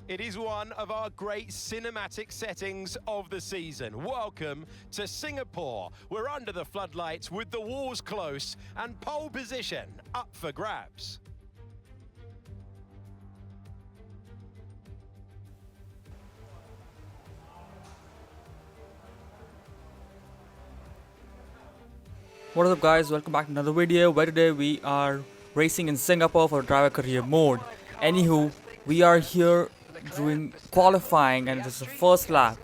It is one of our great cinematic settings of the season. Welcome to Singapore. We're under the floodlights with the walls close and pole position up for grabs. What is up guys, welcome back to another video where today we are racing in Singapore for driver career mode. Anywho, we are here doing qualifying and this is the first lap.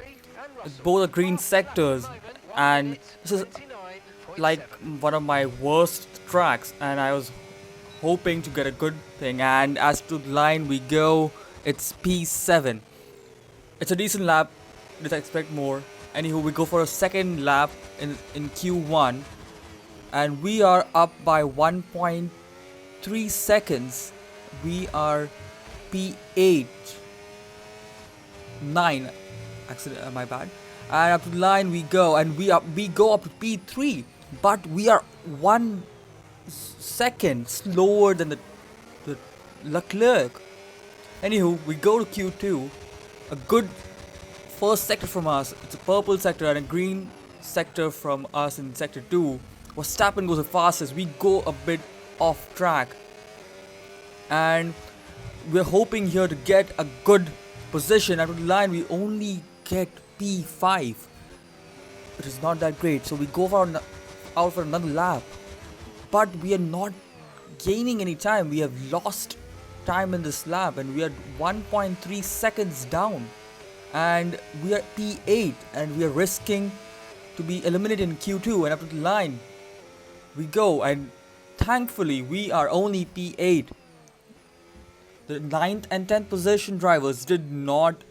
Both are green sectors and this is like one of my worst tracks and I was hoping to get a good thing, and as to the line we go, it's P7. It's a decent lap, did I expect more. Anywho, we go for a second lap in Q1. And we are up by 1.3 seconds. We are P8. 9. Actually, my bad. And up to the line we go. And we go up to P3. But we are 1 second slower than the Leclerc. Anywho, we go to Q2. A good first sector from us. It's a purple sector and a green sector from us in sector 2. Verstappen goes the fastest. We go a bit off track and we're hoping here to get a good position. After the line we only get P5, which is not that great, so we go out for another lap, but we are not gaining any time. We have lost time in this lap and we are 1.3 seconds down and we are P8 and we are risking to be eliminated in Q2. And after the line we go, and thankfully we are only P8. The 9th and 10th position drivers did not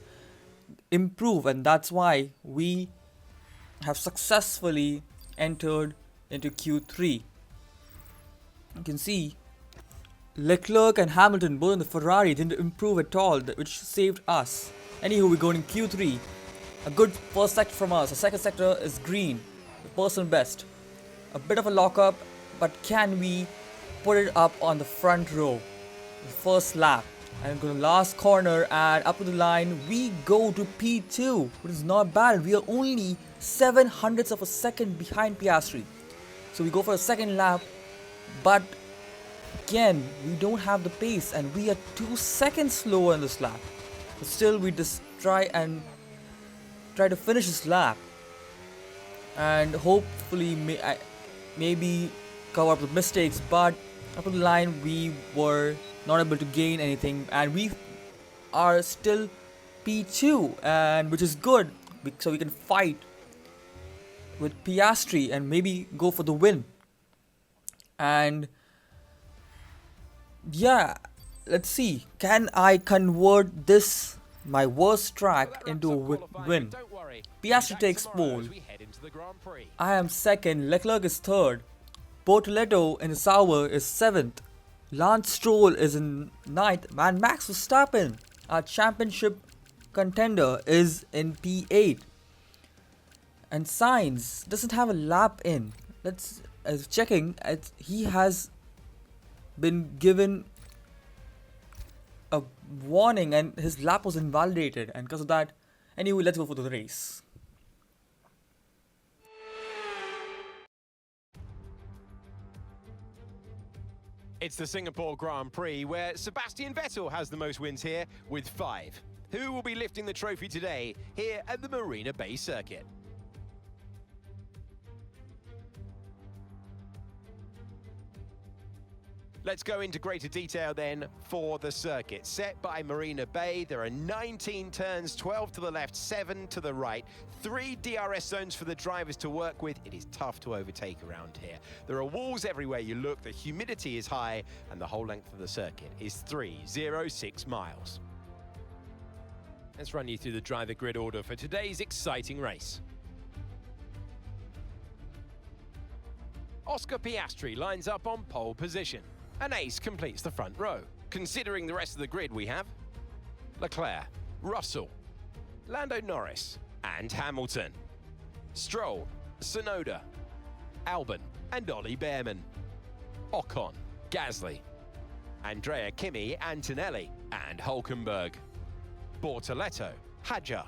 improve, and that's why we have successfully entered into Q3. You can see Leclerc and Hamilton both in the Ferrari didn't improve at all, which saved us. Anywho, we go in Q3. A good first sector from us. The second sector is green, the personal best. A bit of a lockup, but can we put it up on the front row? The first lap. And go to the last corner and up to the line we go to P2, which is not bad. We are only 0.07 of a second behind Piastri. So we go for a second lap, but again we don't have the pace and we are 2 seconds slower in this lap. But still we just try to finish this lap and hopefully maybe cover up the mistakes, but up to the line we were not able to gain anything and we are still P2, and which is good, so we can fight with Piastri and maybe go for the win. And yeah, let's see, can I convert this my worst track into a win? Piastri takes pole. I am second, Leclerc is third, Bortoleto in Sauber is 7th, Lance Stroll is in 9th, and Max Verstappen, our championship contender, is in P8. And Sainz doesn't have a lap in. Checking, he has been given a warning and his lap was invalidated, and because of that, anyway, let's go for the race. It's the Singapore Grand Prix, where Sebastian Vettel has the most wins here with 5. Who will be lifting the trophy today here at the Marina Bay circuit? Let's go into greater detail then for the circuit. Set by Marina Bay, there are 19 turns, 12 to the left, 7 to the right, 3 DRS zones for the drivers to work with. It is tough to overtake around here. There are walls everywhere you look, the humidity is high, and the whole length of the circuit is 306 miles. Let's run you through the driver grid order for today's exciting race. Oscar Piastri lines up on pole position. An ace completes the front row. Considering the rest of the grid, we have Leclerc, Russell, Lando Norris, and Hamilton, Stroll, Tsunoda, Albon, and Ollie Behrman, Ocon, Gasly, Andrea Kimi, Antonelli, and Hulkenberg. Bortoleto, Hadjar,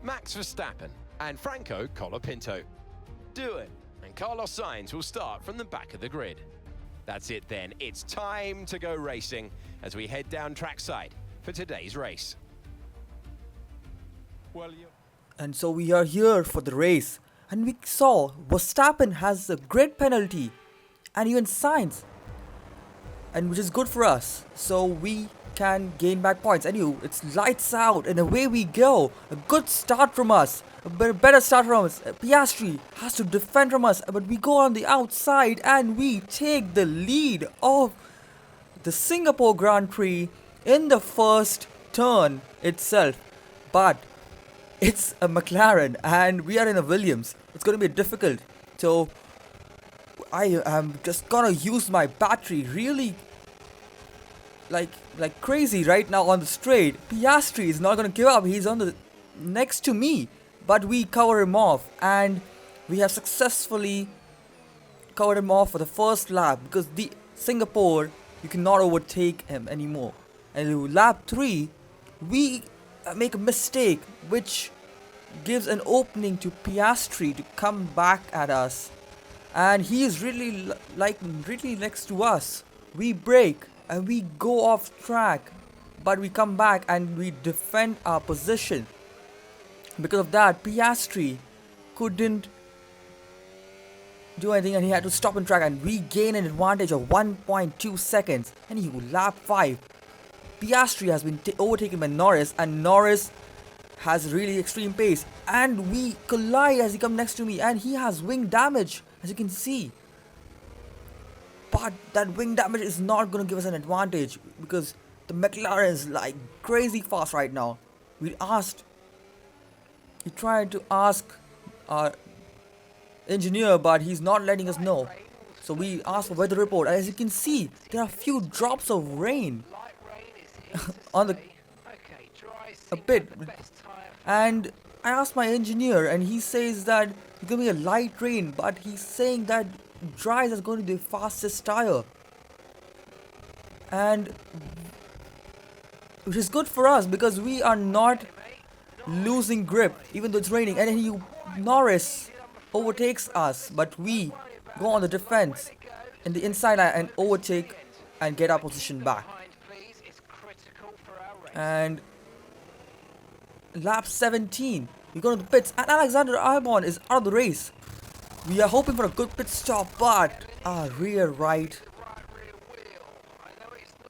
Max Verstappen and Franco Colapinto. Doohan and Carlos Sainz will start from the back of the grid. That's it then, it's time to go racing as we head down trackside for today's race. And so we are here for the race, and we saw Verstappen has a grid penalty and even Sainz, and which is good for us, so we can gain back points. Anyway, it's lights out and away we go. A good start from us, a better start from us. Piastri has to defend from us, but we go on the outside and we take the lead of the Singapore Grand Prix in the first turn itself. But it's a McLaren and we are in a Williams. It's going to be difficult. So I am just gonna use my battery really like crazy right now on the straight. Piastri is not gonna give up. He's on the next to me, but we cover him off and we have successfully covered him off for the first lap, because the Singapore, you cannot overtake him anymore. And in lap 3 we make a mistake which gives an opening to Piastri to come back at us, and he is really really next to us. We brake and we go off track, but we come back and we defend our position. Because of that, Piastri couldn't do anything and he had to stop in track, and we gain an advantage of 1.2 seconds. And he lap 5. Piastri has been overtaken by Norris, and Norris has really extreme pace, and we collide as he comes next to me, and he has wing damage, as you can see. But that wing damage is not going to give us an advantage, because the McLaren is like crazy fast right now. We tried to ask our engineer, but he's not letting us know. So we asked for weather report, and as you can see, there are a few drops of rain on the a bit. And I asked my engineer, and he says that it's going to be a light rain, but he's saying that dry is going to be the fastest tire, and which is good for us because we are not losing grip even though it's raining. And then Norris overtakes us, but we go on the defense in the inside line and overtake and get our position back. And lap 17 we go to the pits, and Alexander Albon is out of the race. We are hoping for a good pit stop, but our rear right,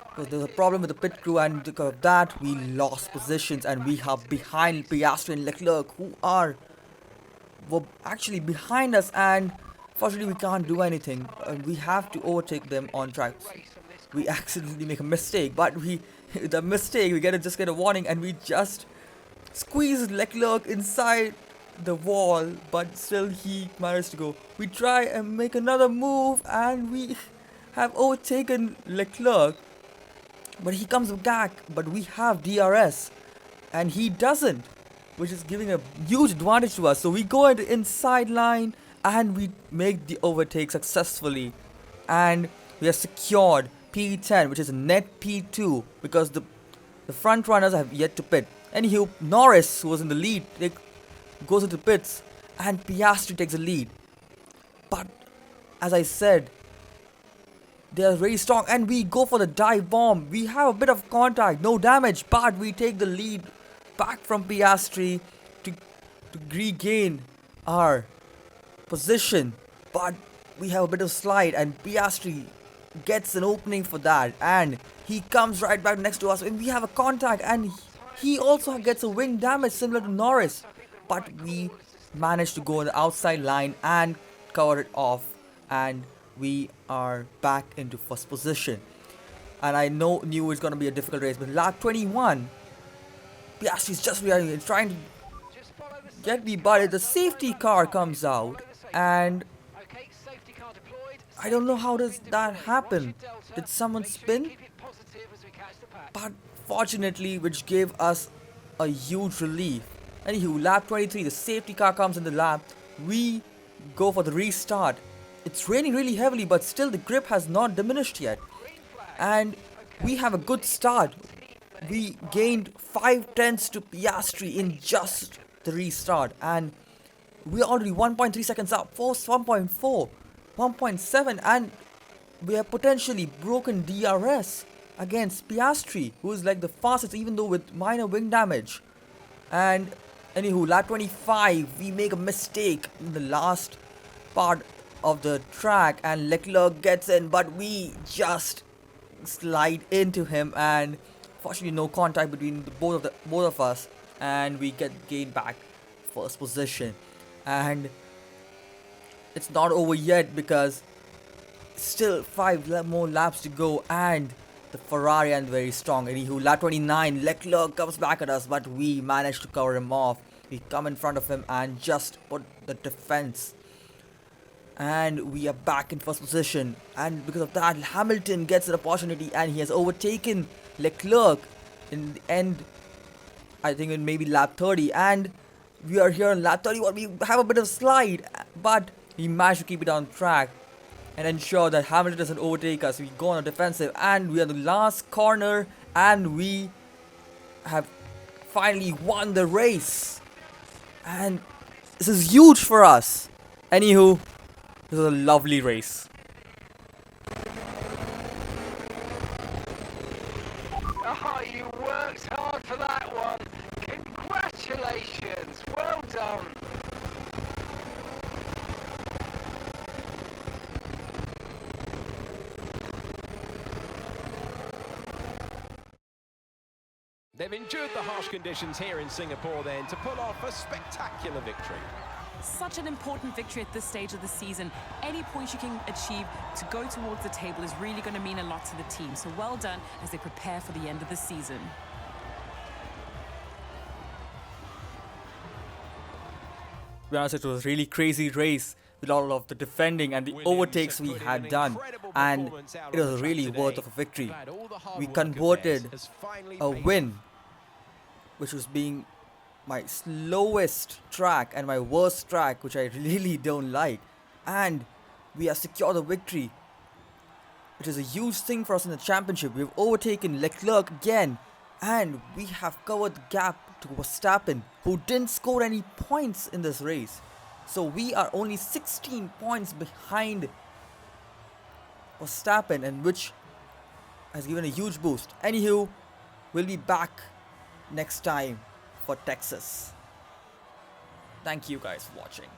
because there's a problem with the pit crew, and because of that we lost positions, and we are behind Piastri and Leclerc, who were actually behind us, and fortunately we can't do anything. We have to overtake them on track. We accidentally make a mistake, but we just get a warning, and we just squeeze Leclerc inside the wall, but still he managed to go. We try and make another move, and we have overtaken Leclerc, but he comes back. But we have DRS and he doesn't, which is giving a huge advantage to us. So we go into inside line and we make the overtake successfully, and we have secured P10, which is a net P2, because the front runners have yet to pit. Anywho, Norris, who was in the lead, goes into pits, and Piastri takes the lead. But as I said, they are very strong, and we go for the dive bomb. We have a bit of contact, no damage, but we take the lead back from Piastri to regain our position. But we have a bit of slide, and Piastri gets an opening for that, and he comes right back next to us, and we have a contact, and he also gets a wing damage similar to Norris. But we managed to go on the outside line and cover it off, and we are back into first position. And I knew it's going to be a difficult race, but lap 21, Piastri is just trying to get me, but the safety car comes out, and I don't know how does that happen. Did someone spin? But fortunately, which gave us a huge relief. Anywho, lap 23, the safety car comes in the lap. We go for the restart. It's raining really heavily, but still the grip has not diminished yet. And we have a good start. we gained 5 tenths to Piastri in just the restart, and we're already 1.3 seconds up, force 1.4, 1.7, and we have potentially broken DRS against Piastri, who is like the fastest, even though with minor wing damage. And anywho, lap 25, we make a mistake in the last part of the track, and Leclerc gets in, but we just slide into him, and fortunately no contact between both of us, and we gain back first position. And it's not over yet, because still 5 more laps to go, and the Ferrari is very strong. Anywho, lap 29, Leclerc comes back at us, but we manage to cover him off. We come in front of him and just put the defense, and we are back in first position. And because of that, Hamilton gets an opportunity, and he has overtaken Leclerc in the end, I think in maybe lap 30, and we are here in lap 31. We have a bit of slide, but we managed to keep it on track and ensure that Hamilton doesn't overtake us. We go on a defensive, and we are the last corner, and we have finally won the race, and this is huge for us. Anywho, this is a lovely race. Oh, you worked hard for that one. Congratulations. Well done. They've endured the harsh conditions here in Singapore then to pull off a spectacular victory. Such an important victory at this stage of the season. Any points you can achieve to go towards the table is really going to mean a lot to the team. So well done as they prepare for the end of the season. To be honest, it was a really crazy race with all of the defending and the overtakes we had done, and it was really worth of a victory. We converted a win, which was being my slowest track and my worst track, which I really don't like, and we have secured the victory, which is a huge thing for us in the championship. We've overtaken Leclerc again, and we have covered the gap to Verstappen, who didn't score any points in this race. So we are only 16 points behind Verstappen, and which has given a huge boost. Anywho, we'll be back next time for Texas. Thank you guys for watching.